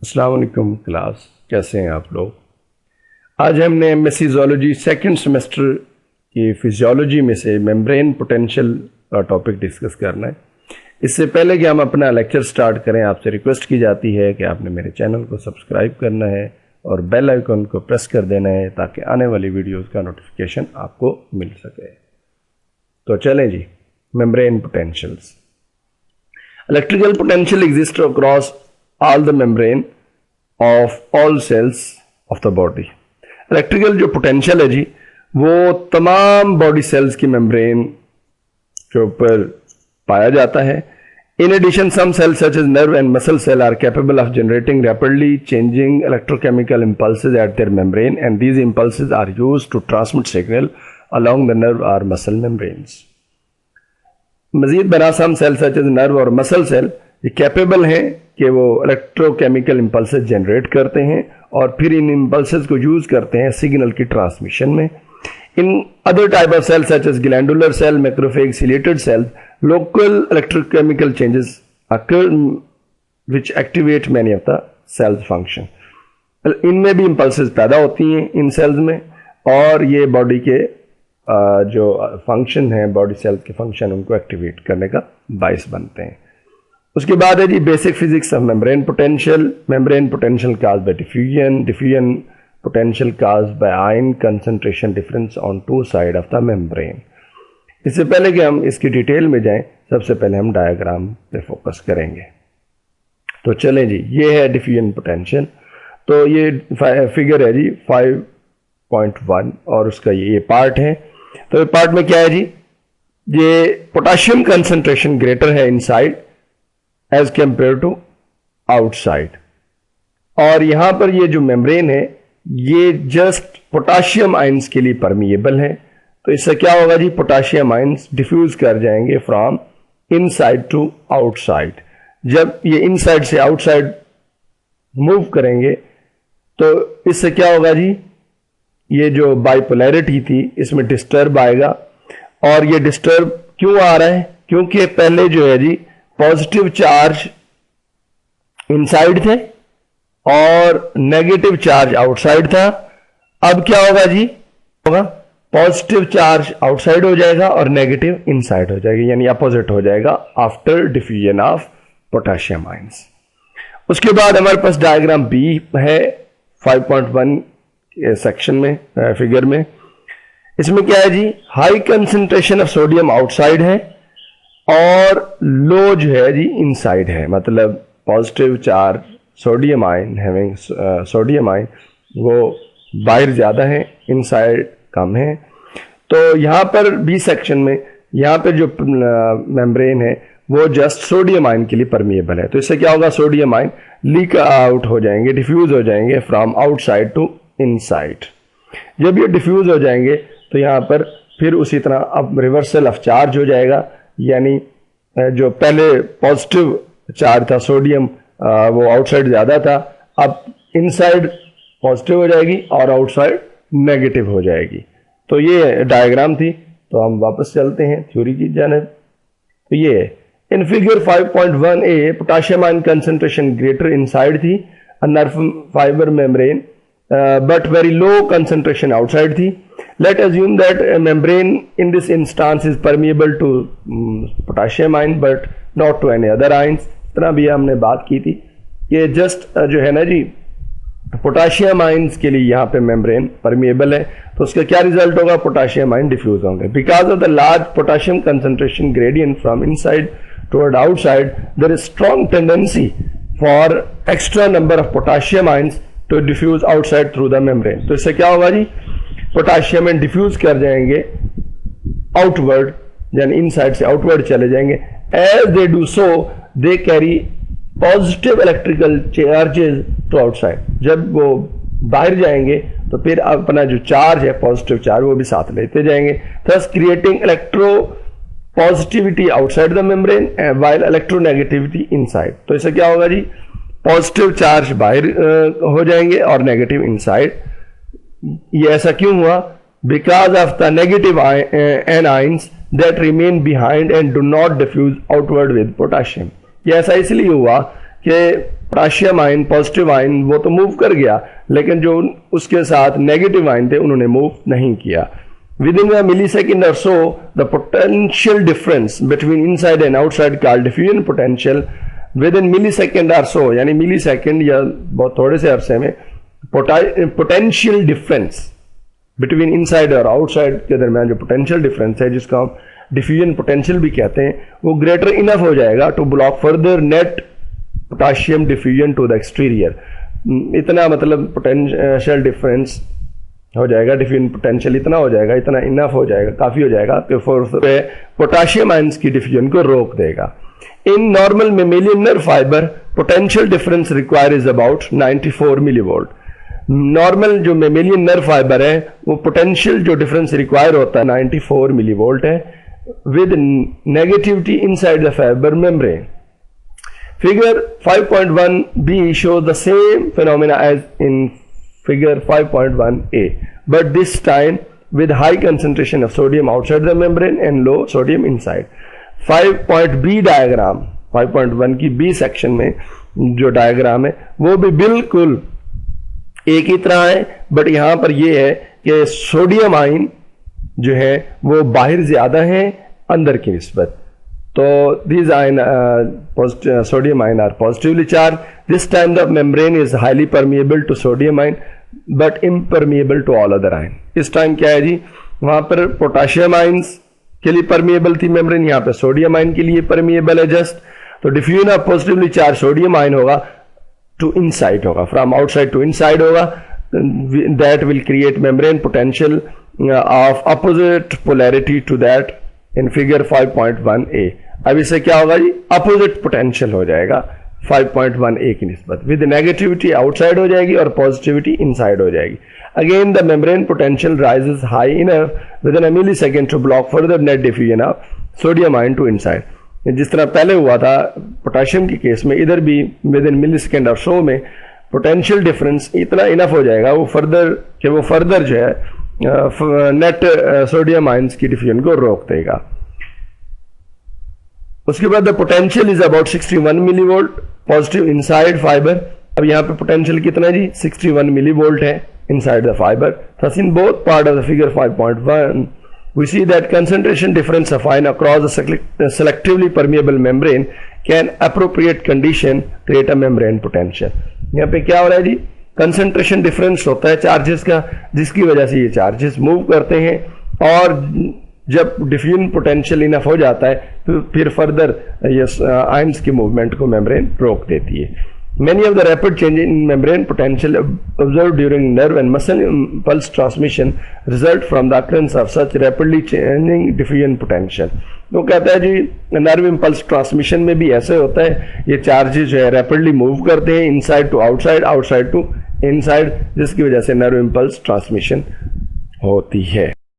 अस्सलाम वालेकुम क्लास, कैसे हैं आप लोग। आज हमने एमएससी ज़ूलॉजी सेकंड सेमेस्टर की फिजियोलॉजी में से मेम्ब्रेन पोटेंशियल का टॉपिक डिस्कस करना है। इससे पहले कि हम अपना लेक्चर स्टार्ट करें, आपसे रिक्वेस्ट की जाती है कि आपने मेरे चैनल को सब्सक्राइब करना है और बेल आइकन को प्रेस कर देना है ताकि आने वाली वीडियोज़ का नोटिफिकेशन आपको मिल सके। तो चलें जी, membrane potentials. Electrical potential exist across all the membrane of all cells of the body। Electrical जो पोटेंशियल है जी, वो तमाम बॉडी सेल्स की मेम्ब्रेन के ऊपर पाया जाता है। In addition some cells such as nerve and muscle cell are capable of generating rapidly changing electrochemical impulses at their membrane and these impulses are used to transmit signal along the nerve or muscle membranes। मजीद बना some cell सच as nerve और muscle cell ये capable हैं कि वो electrochemical impulses generate करते हैं और फिर इन इंपल्सेस को यूज करते हैं सिग्नल की ट्रांसमिशन में। In other type of cells such as glandular cell, macrophage, ciliated cells, local electrochemical changes occur which activate many of the cells function. इनमें भी इंपल्सेस पैदा होती हैं इन सेल्स में और ये बॉडी के जो फंक्शन है, बॉडी सेल्स के फंक्शन, उनको एक्टिवेट करने का बायस बनते हैं। उसके बाद है जी basic physics of membrane potential. Membrane potential cause by diffusion, diffusion potential cause by ion concentration difference on two side of the membrane. इससे पहले कि हम इसकी डिटेल में जाएं, सबसे पहले हम डायग्राम पे फोकस करेंगे। तो चलें जी, ये है डिफ्यूजन पोटेंशियल। तो ये फिगर है जी 5.1 और उसका ये पार्ट है। तो पार्ट में क्या है जी, ये पोटेशियम कंसंट्रेशन ग्रेटर है inside as compare to outside, और यहां पर ये जो मेम्ब्रेन है ये जस्ट पोटेशियम आयंस के लिए परमिएबल है। तो इससे क्या होगा जी, पोटेशियम आयंस डिफ्यूज कर जाएंगे फ्रॉम इनसाइड टू आउटसाइड। जब ये इनसाइड से आउटसाइड मूव करेंगे तो इससे क्या होगा जी, ये जो बाइपोलैरिटी थी इसमें डिस्टर्ब आएगा। और ये डिस्टर्ब क्यों आ रहा है, क्योंकि पहले जो है जी पॉजिटिव चार्ज इनसाइड थे और नेगेटिव चार्ज आउटसाइड था। अब क्या होगा जी, होगा पॉजिटिव चार्ज आउटसाइड हो जाएगा और नेगेटिव इनसाइड हो जाएगा, यानी अपोजिट हो जाएगा after diffusion of potassium ions. उसके बाद हमारे पास डायग्राम बी है 5.1 सेक्शन में, फिगर में। इसमें क्या है जी, high concentration of sodium outside है और लो जो है जी इनसाइड है। मतलब positive charge sodium ion having sodium ion वो बाहर ज़्यादा है, इनसाइड कम है। तो यहाँ पर बी सेक्शन में यहाँ पर जो मेम्ब्रेन है वो जस्ट सोडियम आयन के लिए परमिएबल है। तो इससे क्या होगा, सोडियम आयन लीक आउट हो जाएंगे, डिफ्यूज हो जाएंगे फ्रॉम आउटसाइड टू इनसाइड। जब ये डिफ्यूज हो जाएंगे तो यहाँ पर फिर उसी तरह अब रिवर्सल ऑफ चार्ज हो जाएगा, यानी जो पहले पॉजिटिव चार्ज था सोडियम वो आउटसाइड ज़्यादा था, अब इनसाइड पॉजिटिव हो जाएगी और आउटसाइड नेगेटिव हो जाएगी। तो ये डायग्राम थी। तो हम वापस चलते हैं थ्योरी की जानिब। तो ये है in figure 5.1a potassium ion concentration greater inside the a nerve fibre membrane but very low concentration outside थी। Let assume that a membrane in this instance is permeable to potassium ion but not to any other ions। इतना भी हमने बात की थी कि just जो है ना जी पोटेशियम आयंस के लिए यहाँ पे मेम्ब्रेन परमिएबल है, तो उसका क्या रिजल्ट होगा, पोटेशियम आयन डिफ्यूज होंगे। Because of the large potassium concentration gradient from inside toward outside there is strong tendency for extra number of potassium ions to diffuse outside through the membrane. तो इससे क्या होगा जी, potassium ion diffuse कर जाएंगे outward, यानी inside से outward चले जाएंगे। As they do so they carry positive electrical charges to outside. जब वो बाहर जाएंगे तो फिर अपना जो चार्ज है पॉजिटिव चार्ज वो भी साथ लेते जाएंगे, thus creating electro positivity outside the membrane while electronegativity inside. तो इससे क्या होगा जी, पॉजिटिव चार्ज बाहर हो जाएंगे और नेगेटिव इनसाइड। ये ऐसा क्यों हुआ, because of the negative anions that remain behind and do not diffuse outward with potassium. ये ऐसा इसलिए हुआ कि पोटाशियम आयन, पॉजिटिव आयन वो तो मूव कर गया, लेकिन जो उसके साथ नेगेटिव आयन थे उन्होंने मूव नहीं किया। Within a millisecond or so, the potential difference between inside and outside called diffusion potential, within millisecond or so, यानी मिलीसेकंड या बहुत थोड़े से अरसे में potential difference between inside और outside के दरमियान जो potential difference है, जिसका हम diffusion potential भी कहते हैं, वो greater enough हो जाएगा to block further net potassium diffusion to the exterior। इतना मतलब potential difference हो जाएगा, डिफ्यूजन पोटेंशियल इतना हो जाएगा, इतना इनफ हो जाएगा, काफी हो जाएगा कि फोर्स पे पोटाशियम आयंस की डिफ्यूजन को रोक देगा। In normal mammalian nerve fibre potential difference require is about 94 millivolt. Normal जो मेमेलियन नर्व फाइबर है वो पोटेंशियल जो डिफरेंस रिक्वायर होता है 94 मिलीवोल्ट है, with negativity inside the fibre membrane. Figure 5.1b shows the same phenomena as in figure 5.1a, but this time with high concentration of sodium outside the membrane and low sodium inside। 5.b diagram, 5.1 की b section में जो diagram है वो भी बिल्कुल एक ही तरह है, बट यहां पर ये है कि सोडियम आयन जो है वो बाहर ज्यादा है अंदर की निस्बत। तो these ion sodium ion are positively charged. This time the membrane is highly permeable to sodium ion but impermeable to all other ion। इस टाइम क्या है जी, वहां पर पोटाशियम आयंस के लिए परमिएबल थी मेम्ब्रेन, यहाँ पे सोडियम आयन के लिए परमिएबल है जस्ट। तो diffusion of positively charge sodium ion होगा टू इनसाइड होगा, फ्रॉम आउटसाइड टू इनसाइड होगा। That will create membrane potential of opposite polarity to that in figure 5.1a। अब इससे क्या होगा जी, अपोजिट पोटेंशियल हो जाएगा 5.1a की निस्बत, विद नेगेटिविटी आउटसाइड हो जाएगी और पॉजिटिविटी इनसाइड हो जाएगी। Again the membrane potential rises high enough within a millisecond to block further net diffusion of sodium ion to inside. जिस तरह पहले हुआ था पोटेशियम के केस में, इधर भी विद इन मिलीसेकंड और सो में पोटेंशियल डिफरेंस इतना इनफ हो जाएगा वो फर्दर जो है नेट सोडियम आयंस की डिफ्यूजन को रोक देगा। उसके बाद the potential is about 61 millivolt positive inside fibre. अब यहाँ पे पोटेंशियल कितना जी, 61 मिलीवोल्ट है inside the fibre. Thus in both part of the figure 5.1 we see that concentration difference of ion across the selectively permeable membrane can appropriate condition create a membrane potential। यहाँ पे क्या हो रहा है जी, concentration difference होता है charges का, जिसकी वजह से ये चार्जेस मूव करते हैं, और जब डिफ्यूजन पोटेंशियल इनफ हो जाता है तो फिर फर्दर ये आयंस की मूवमेंट को मेम्ब्रेन रोक देती है। Many of the rapid change in membrane potential observed during nerve and muscle impulse transmission result from the occurrence of such rapidly changing diffusion potential। तो कहता है जी नर्व इम्पल्स ट्रांसमिशन में भी ऐसे होता है, ये चार्जेस जो है रैपिडली मूव करते हैं inside to outside, outside to inside, जिसकी वजह से नर्व इम्पल्स ट्रांसमिशन होती है।